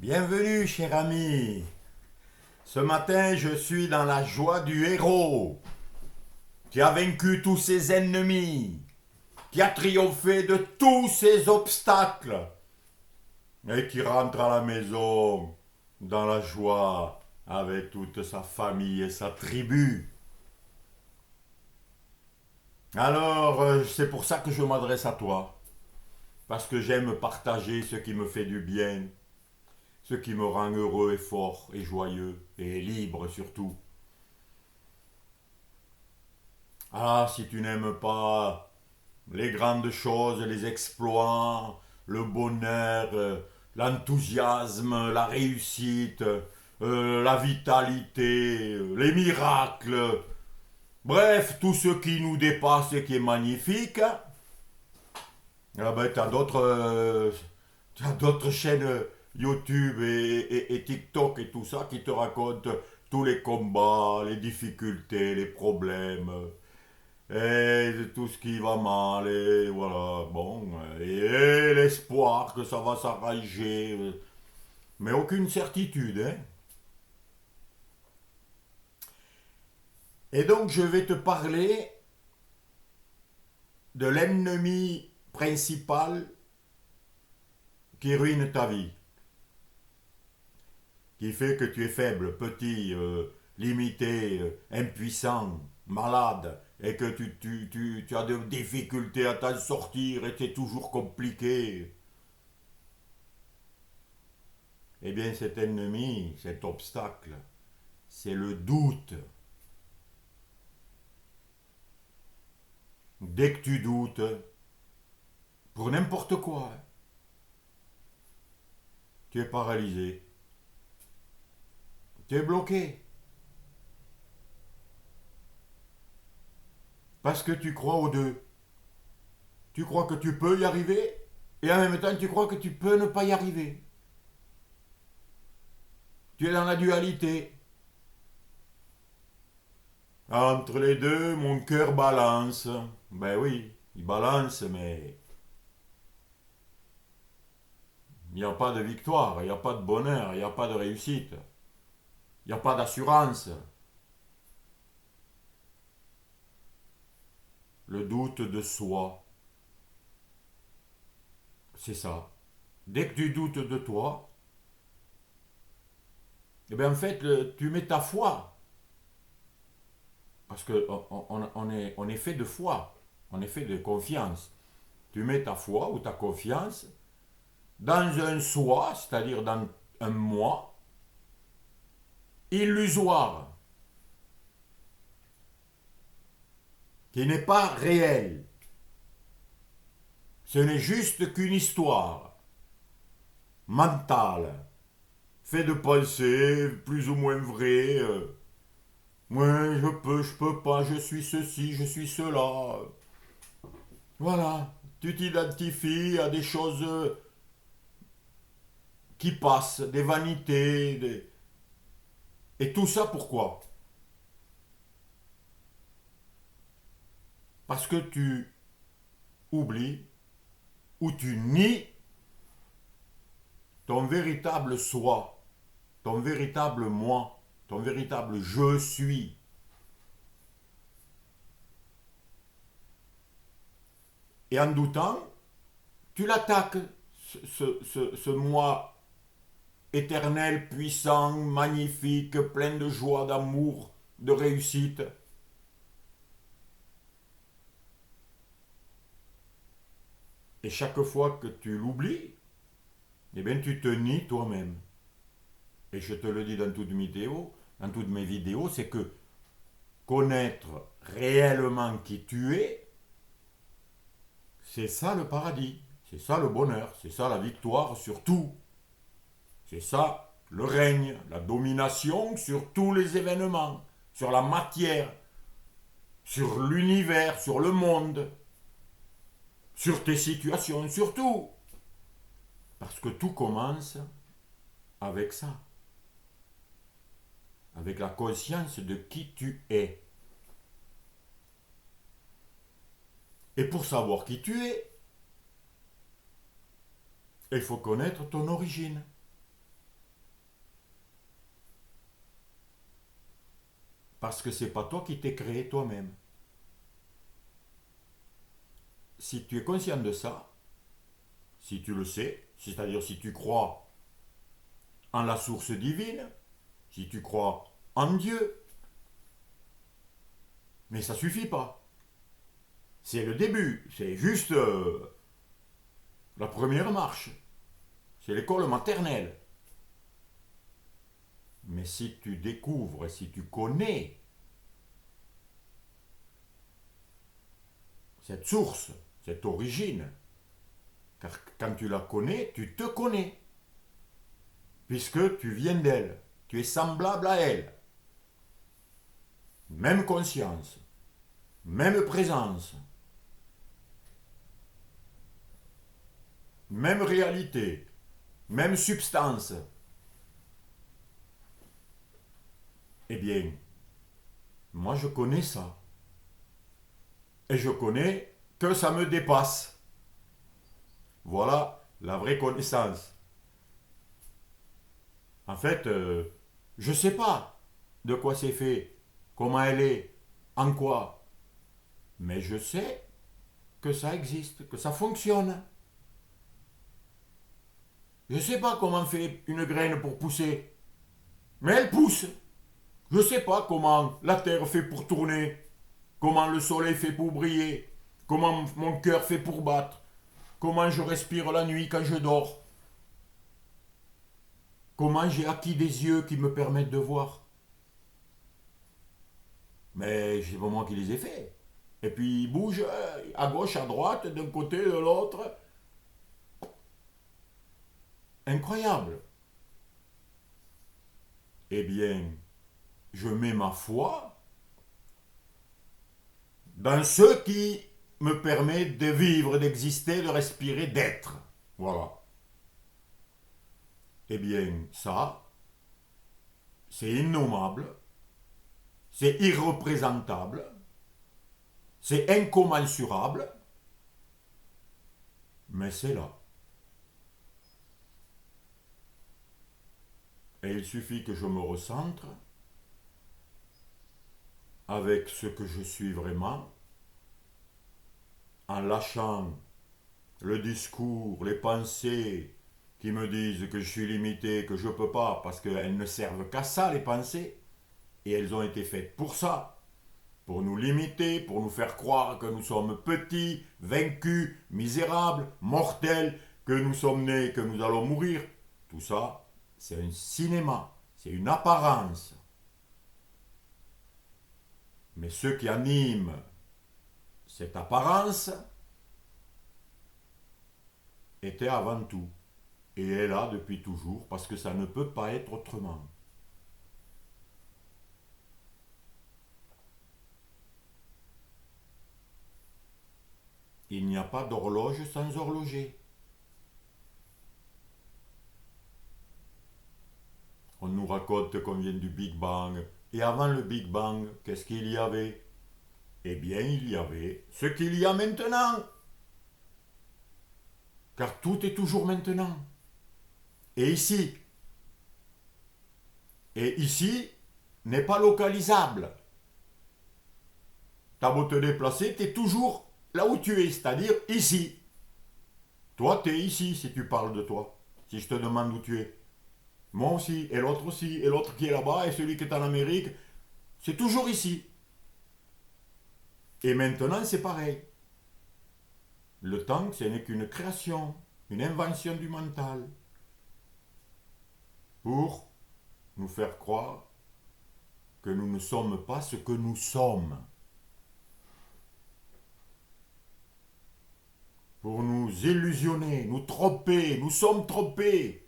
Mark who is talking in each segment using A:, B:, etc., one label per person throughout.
A: Bienvenue, cher ami. Ce matin, je suis dans la joie du héros qui a vaincu tous ses ennemis, qui a triomphé de tous ses obstacles et qui rentre à la maison dans la joie avec toute sa famille et sa tribu. Alors, c'est pour ça que je m'adresse à toi, parce que j'aime partager ce qui me fait du bien, ce qui me rend heureux et fort et joyeux et libre surtout. Ah, si tu n'aimes pas les grandes choses, les exploits, le bonheur, l'enthousiasme, la réussite, la vitalité, les miracles, bref, tout ce qui nous dépasse et qui est magnifique, ah ben, t'as d'autres chaînes YouTube et TikTok et tout ça qui te racontent tous les combats, les difficultés, les problèmes, et tout ce qui va mal, et voilà, bon, et l'espoir que ça va s'arranger, mais aucune certitude, hein. Et donc je vais te parler de l'ennemi principal qui ruine ta vie, qui fait que tu es faible, petit, limité, impuissant, malade, et que tu as des difficultés à t'en sortir et c'est toujours compliqué. Eh bien cet ennemi, cet obstacle, c'est le doute. Dès que tu doutes, pour n'importe quoi, hein, tu es paralysé, tu es bloqué. Parce que tu crois aux deux. Tu crois que tu peux y arriver et en même temps tu crois que tu peux ne pas y arriver. Tu es dans la dualité. Entre les deux, mon cœur balance. Ben oui, il balance, mais il n'y a pas de victoire, il n'y a pas de bonheur, il n'y a pas de réussite, il n'y a pas d'assurance. Le doute de soi, c'est ça. Dès que tu doutes de toi, eh bien en fait, tu mets ta foi. Parce qu'on est fait de foi, on est fait de confiance. Tu mets ta foi ou ta confiance dans un soi, c'est-à-dire dans un moi, illusoire, qui n'est pas réel. Ce n'est juste qu'une histoire mentale, faite de pensées plus ou moins vraies. Ouais, je peux pas, je suis ceci, je suis cela. Voilà, tu t'identifies à des choses qui passent, des vanités, et tout ça pourquoi? Parce que tu oublies ou tu nies ton véritable soi, ton véritable moi, ton véritable je suis. Et en doutant, tu l'attaques, ce moi éternel, puissant, magnifique, plein de joie, d'amour, de réussite. Et chaque fois que tu l'oublies, eh bien tu te nies toi-même. Et je te le dis dans toutes mes vidéos, c'est que connaître réellement qui tu es, c'est ça le paradis, c'est ça le bonheur, c'est ça la victoire sur tout. C'est ça le règne, la domination sur tous les événements, sur la matière, sur l'univers, sur le monde, sur tes situations, sur tout. Parce que tout commence avec ça, avec la conscience de qui tu es. Et pour savoir qui tu es, il faut connaître ton origine. Parce que c'est pas toi qui t'es créé toi-même. Si tu es conscient de ça, si tu le sais, c'est-à-dire si tu crois en la source divine, si tu crois en Dieu, mais ça suffit pas. C'est le début, c'est juste la première marche. C'est l'école maternelle. Mais si tu découvres, si tu connais cette source, cette origine, car quand tu la connais, tu te connais, puisque tu viens d'elle, tu es semblable à elle. Même conscience, même présence, même réalité, même substance. Eh bien, moi je connais ça. Et je connais que ça me dépasse. Voilà la vraie connaissance. En fait, je ne sais pas de quoi c'est fait, comment elle est, en quoi. Mais je sais que ça existe, que ça fonctionne. Je ne sais pas comment fait une graine pour pousser, mais elle pousse. Je ne sais pas comment la terre fait pour tourner, comment le soleil fait pour briller, comment mon cœur fait pour battre, comment je respire la nuit quand je dors, comment j'ai acquis des yeux qui me permettent de voir. Mais c'est pas moi qui les ai faits. Et puis ils bougent à gauche, à droite, d'un côté, de l'autre. Incroyable. Eh bien, je mets ma foi dans ce qui me permet de vivre, d'exister, de respirer, d'être. Voilà. Eh bien, ça, c'est innommable, c'est irreprésentable, c'est incommensurable, mais c'est là. Et il suffit que je me recentre avec ce que je suis vraiment, en lâchant le discours, les pensées qui me disent que je suis limité, que je ne peux pas, parce qu'elles ne servent qu'à ça, les pensées, et elles ont été faites pour ça, pour nous limiter, pour nous faire croire que nous sommes petits, vaincus, misérables, mortels, que nous sommes nés, que nous allons mourir. Tout ça, c'est un cinéma, c'est une apparence. Mais ce qui anime cette apparence était avant tout, et est là depuis toujours, parce que ça ne peut pas être autrement. Il n'y a pas d'horloge sans horloger. On nous raconte qu'on vient du Big Bang. Et avant le Big Bang, qu'est-ce qu'il y avait? Eh bien, il y avait ce qu'il y a maintenant. Car tout est toujours maintenant. Et ici. Et ici n'est pas localisable. T'as beau te déplacer, t'es toujours là où tu es, c'est-à-dire ici. Toi, t'es ici si tu parles de toi. Si je te demande où tu es. Moi aussi, et l'autre qui est là-bas, et celui qui est en Amérique. C'est toujours ici. Et maintenant, c'est pareil. Le temps, ce n'est qu'une création, une invention du mental, pour nous faire croire que nous ne sommes pas ce que nous sommes, pour nous illusionner, nous tromper, nous sommes trompés.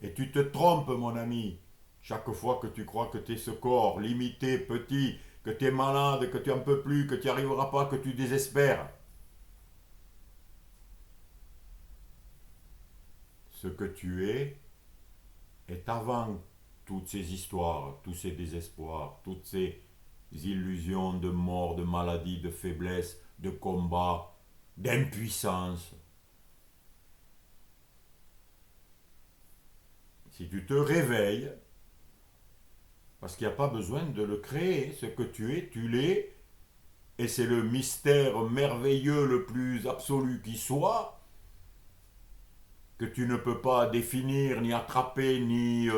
A: Et tu te trompes, mon ami, chaque fois que tu crois que tu es ce corps limité, petit, que tu es malade, que tu n'en peux plus, que tu n'y arriveras pas, que tu désespères. Ce que tu est avant toutes ces histoires, tous ces désespoirs, toutes ces illusions de mort, de maladie, de faiblesse, de combat, d'impuissance. Si tu te réveilles, Parce qu'il n'y a pas besoin de le créer. Ce que tu l'es. Et c'est le mystère merveilleux le plus absolu qui soit, que tu ne peux pas définir, ni attraper, ni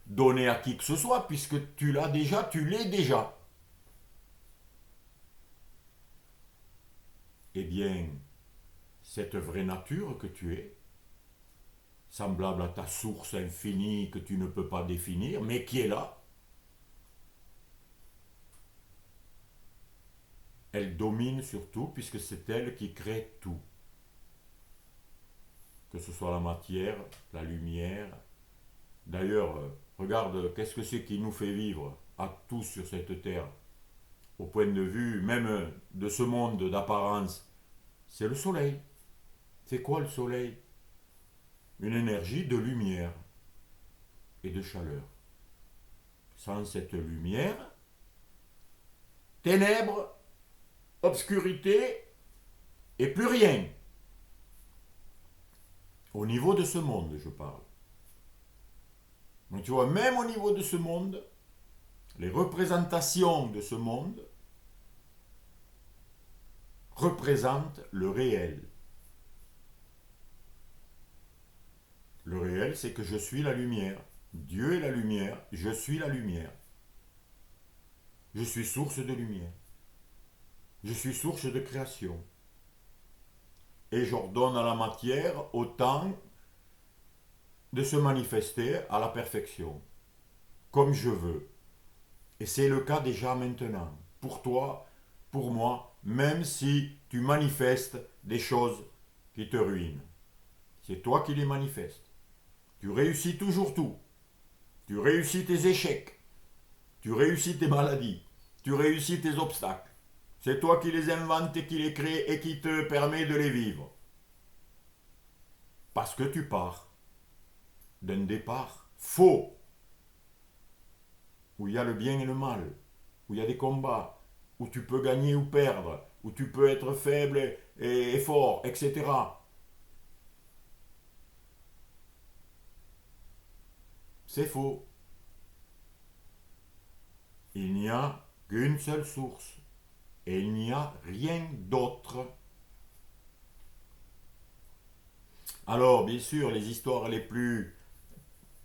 A: donner à qui que ce soit, puisque tu l'as déjà, tu l'es déjà. Eh bien, cette vraie nature que tu es, semblable à ta source infinie que tu ne peux pas définir, mais qui est là, elle domine sur tout, puisque c'est elle qui crée tout. Que ce soit la matière, la lumière. D'ailleurs, regarde, qu'est-ce que c'est qui nous fait vivre à tous sur cette terre, au point de vue même de ce monde d'apparence? C'est le soleil. C'est quoi le soleil? Une énergie de lumière et de chaleur. Sans cette lumière, ténèbres, obscurité et plus rien. Au niveau de ce monde, je parle. Donc tu vois, même au niveau de ce monde, les représentations de ce monde représentent le réel. Le réel, c'est que je suis la lumière. Dieu est la lumière, je suis la lumière. Je suis source de lumière. Je suis source de création. Et j'ordonne à la matière autant de se manifester à la perfection, comme je veux. Et c'est le cas déjà maintenant, pour toi, pour moi, même si tu manifestes des choses qui te ruinent. C'est toi qui les manifestes. Tu réussis toujours tout. Tu réussis tes échecs. Tu réussis tes maladies. Tu réussis tes obstacles. C'est toi qui les inventes et qui les crées et qui te permet de les vivre. Parce que tu pars d'un départ faux, où il y a le bien et le mal, où il y a des combats, où tu peux gagner ou perdre, où tu peux être faible et fort, etc. C'est faux. Il n'y a qu'une seule source. Et il n'y a rien d'autre. Alors, bien sûr, les histoires les plus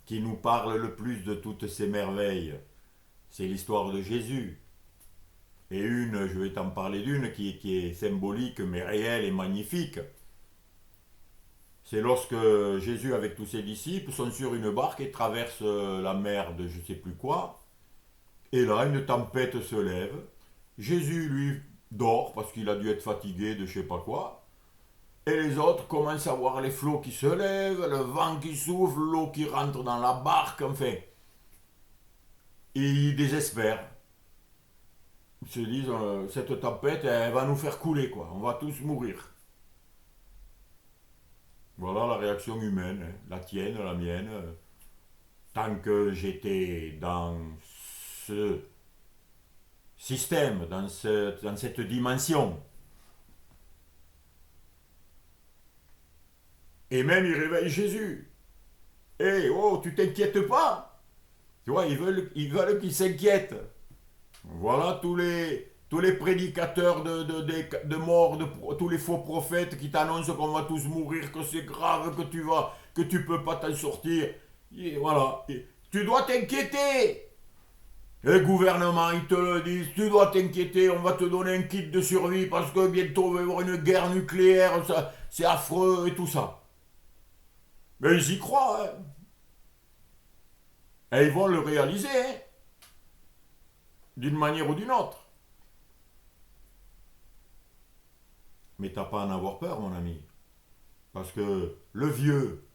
A: qui nous parlent le plus de toutes ces merveilles, c'est l'histoire de Jésus. Et je vais t'en parler d'une qui est symbolique mais réelle et magnifique. C'est lorsque Jésus avec tous ses disciples sont sur une barque et traversent la mer de je ne sais plus quoi. Et là, une tempête se lève. Jésus, lui, dort parce qu'il a dû être fatigué de je sais pas quoi. Et les autres commencent à voir les flots qui se lèvent, le vent qui souffle, l'eau qui rentre dans la barque, enfin. Et ils désespèrent. Ils se disent, cette tempête, elle va nous faire couler, quoi. On va tous mourir. Voilà la réaction humaine, hein. La tienne, la mienne. Tant que j'étais dans ce système, dans cette dimension. Et même ils réveillent Jésus. Eh, oh, tu t'inquiètes pas. Tu vois, ils veulent qu'il s'inquiète. Voilà tous les prédicateurs de mort, tous les faux prophètes qui t'annoncent qu'on va tous mourir, que c'est grave, que tu peux pas t'en sortir. Et voilà. Et tu dois t'inquiéter. Les gouvernements, ils te le disent, tu dois t'inquiéter, on va te donner un kit de survie parce que bientôt il va y avoir une guerre nucléaire, ça, c'est affreux et tout ça. Mais ils y croient, hein. Et ils vont le réaliser, hein, d'une manière ou d'une autre. Mais t'as pas à en avoir peur, mon ami. Parce que le vieux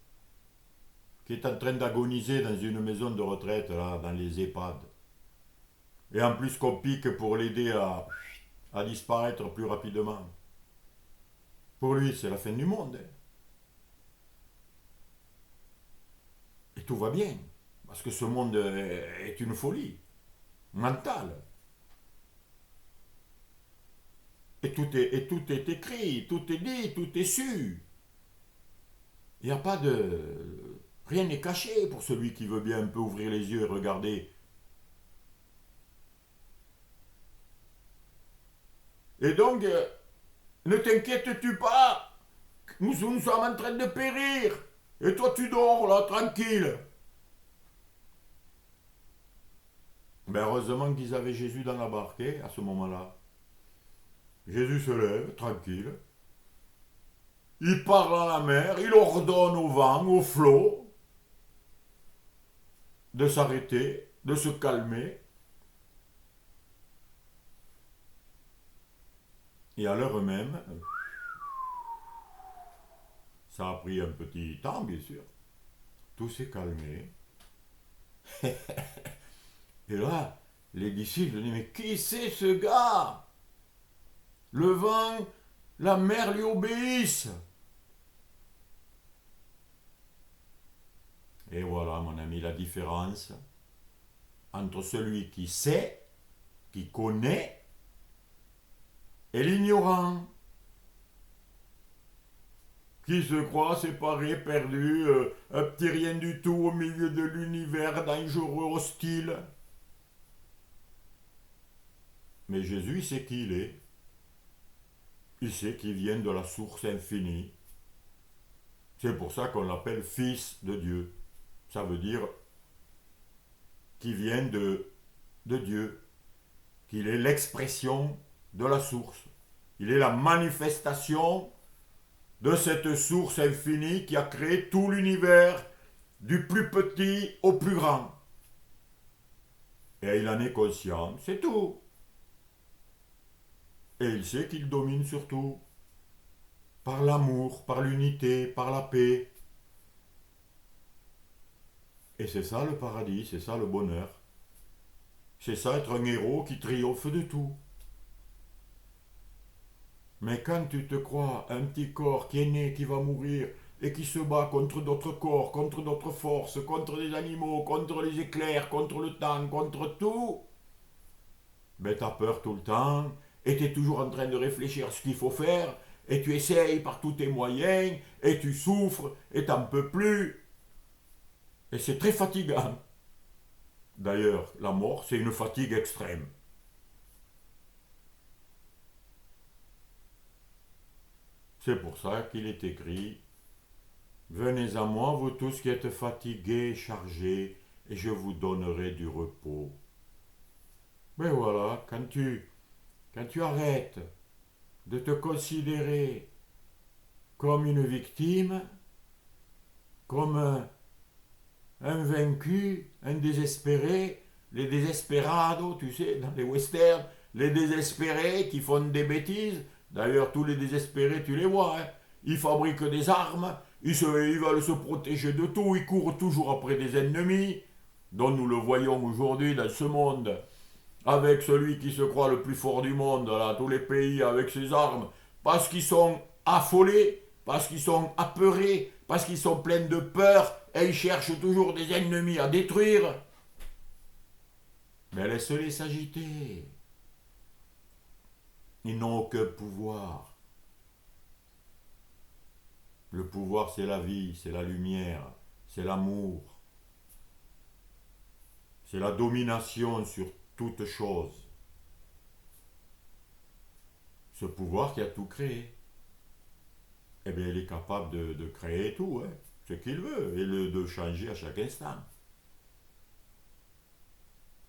A: qui est en train d'agoniser dans une maison de retraite, là, dans les EHPAD, et en plus qu'on pique pour l'aider à disparaître plus rapidement, pour lui, c'est la fin du monde, hein. Et tout va bien. Parce que ce monde est une folie mentale. Et tout est écrit, tout est dit, tout est su. Il n'y a pas de... Rien n'est caché pour celui qui veut bien un peu ouvrir les yeux et regarder Et donc, ne t'inquiètes-tu pas, nous sommes en train de périr. Et toi, tu dors là, tranquille. Mais heureusement qu'ils avaient Jésus dans la barque, à ce moment-là. Jésus se lève, tranquille. Il parle à la mer, il ordonne au vent, au flot, de s'arrêter, de se calmer. Et à l'heure même, ça a pris un petit temps, bien sûr. Tout s'est calmé. Et là, les disciples disent, mais qui c'est ce gars? Le vent, la mer lui obéissent. Et voilà, mon ami, la différence entre celui qui sait, qui connaît, et l'ignorant, qui se croit séparé, perdu, un petit rien du tout au milieu de l'univers dangereux, hostile. Mais Jésus, il sait qui il est. Il sait qu'il vient de la source infinie. C'est pour ça qu'on l'appelle Fils de Dieu. Ça veut dire qu'il vient de Dieu, qu'il est l'expression de la source. Il est la manifestation de cette source infinie qui a créé tout l'univers, du plus petit au plus grand. Et il en est conscient, c'est tout. Et il sait qu'il domine sur tout, par l'amour, par l'unité, par la paix. Et c'est ça le paradis, c'est ça le bonheur. C'est ça être un héros qui triomphe de tout. Mais quand tu te crois un petit corps qui est né, qui va mourir, et qui se bat contre d'autres corps, contre d'autres forces, contre les animaux, contre les éclairs, contre le temps, contre tout, ben t'as peur tout le temps, et t'es toujours en train de réfléchir à ce qu'il faut faire, et tu essayes par tous tes moyens, et tu souffres, et t'en peux plus. Et c'est très fatigant. D'ailleurs, la mort, c'est une fatigue extrême. C'est pour ça qu'il est écrit, venez à moi, vous tous qui êtes fatigués et chargés, et je vous donnerai du repos. Mais voilà, quand tu arrêtes de te considérer comme une victime, comme un vaincu, un désespéré, les désesperados, tu sais, dans les westerns, les désespérés qui font des bêtises. D'ailleurs, tous les désespérés, tu les vois, hein. Ils fabriquent des armes, ils veulent se protéger de tout, ils courent toujours après des ennemis, dont nous le voyons aujourd'hui dans ce monde, avec celui qui se croit le plus fort du monde, là, tous les pays avec ses armes, parce qu'ils sont affolés, parce qu'ils sont apeurés, parce qu'ils sont pleins de peur, et ils cherchent toujours des ennemis à détruire. Mais laisse-les s'agiter. Ils n'ont aucun pouvoir. Le pouvoir, c'est la vie, c'est la lumière, c'est l'amour, c'est la domination sur toute chose. Ce pouvoir qui a tout créé, eh bien, il est capable de créer tout, hein, ce qu'il veut, et de changer à chaque instant.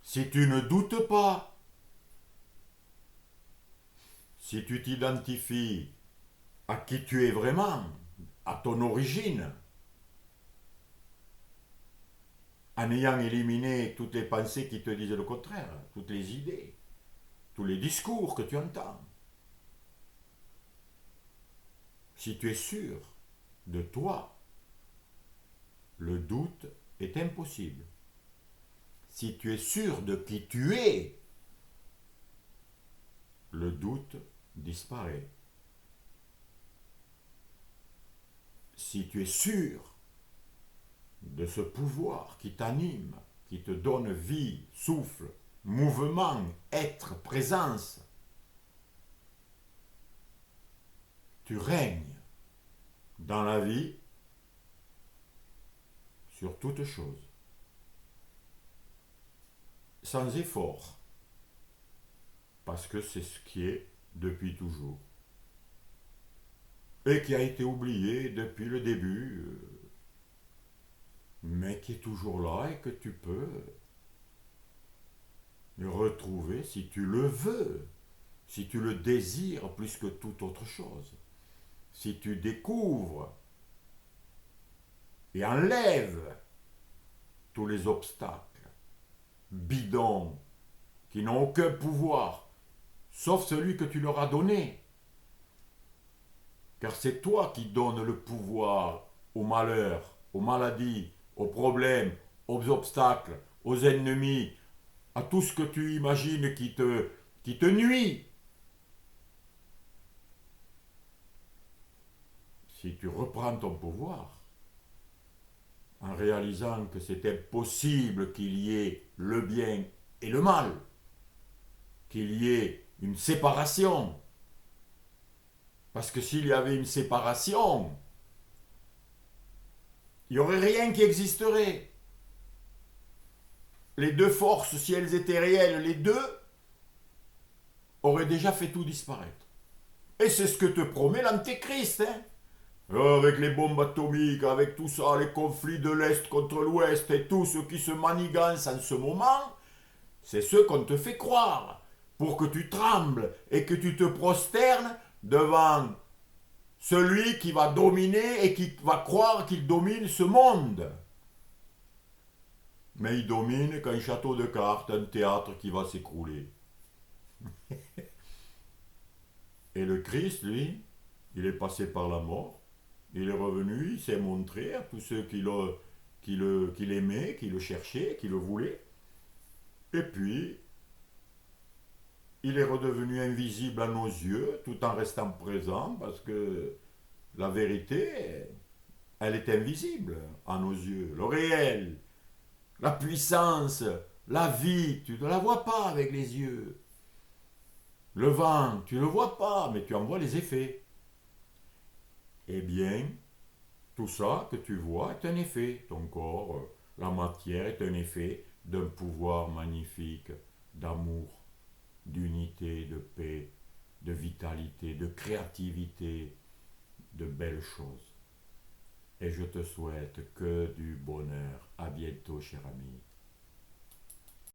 A: Si tu ne doutes pas, si tu t'identifies à qui tu es vraiment, à ton origine, en ayant éliminé toutes les pensées qui te disent le contraire, toutes les idées, tous les discours que tu entends, si tu es sûr de toi, le doute est impossible. Si tu es sûr de qui tu es, le doute disparaît. Si tu es sûr de ce pouvoir qui t'anime, qui te donne vie, souffle, mouvement, être, présence, tu règnes dans la vie sur toute chose, sans effort, parce que c'est ce qui est depuis toujours. Et qui a été oublié depuis le début, mais qui est toujours là et que tu peux retrouver si tu le veux, si tu le désires plus que toute autre chose, si tu découvres et enlèves tous les obstacles bidons qui n'ont aucun pouvoir, sauf celui que tu leur as donné. Car c'est toi qui donnes le pouvoir au malheur, aux maladies, aux problèmes, aux obstacles, aux ennemis, à tout ce que tu imagines qui te nuit. Si tu reprends ton pouvoir, en réalisant que c'est impossible qu'il y ait le bien et le mal, qu'il y ait une séparation. Parce que s'il y avait une séparation, il n'y aurait rien qui existerait. Les deux forces, si elles étaient réelles, les deux, auraient déjà fait tout disparaître. Et c'est ce que te promet l'Antéchrist, hein. Avec les bombes atomiques, avec tout ça, les conflits de l'Est contre l'Ouest et tout ce qui se manigance en ce moment, c'est ce qu'on te fait croire, pour que tu trembles et que tu te prosternes devant celui qui va dominer et qui va croire qu'il domine ce monde. Mais il domine qu'un château de cartes, un théâtre qui va s'écrouler. Et le Christ, lui, il est passé par la mort, il est revenu, il s'est montré à tous ceux qui l'aimaient, qui le cherchaient, qui le voulaient. Et puis, il est redevenu invisible à nos yeux, tout en restant présent, parce que la vérité, elle est invisible à nos yeux. Le réel, la puissance, la vie, tu ne la vois pas avec les yeux. Le vent, tu ne le vois pas, mais tu en vois les effets. Eh bien, tout ça que tu vois est un effet. Ton corps, la matière est un effet d'un pouvoir magnifique, d'amour, d'unité, de paix, de vitalité, de créativité, de belles choses. Et je te souhaite que du bonheur. À bientôt, cher ami.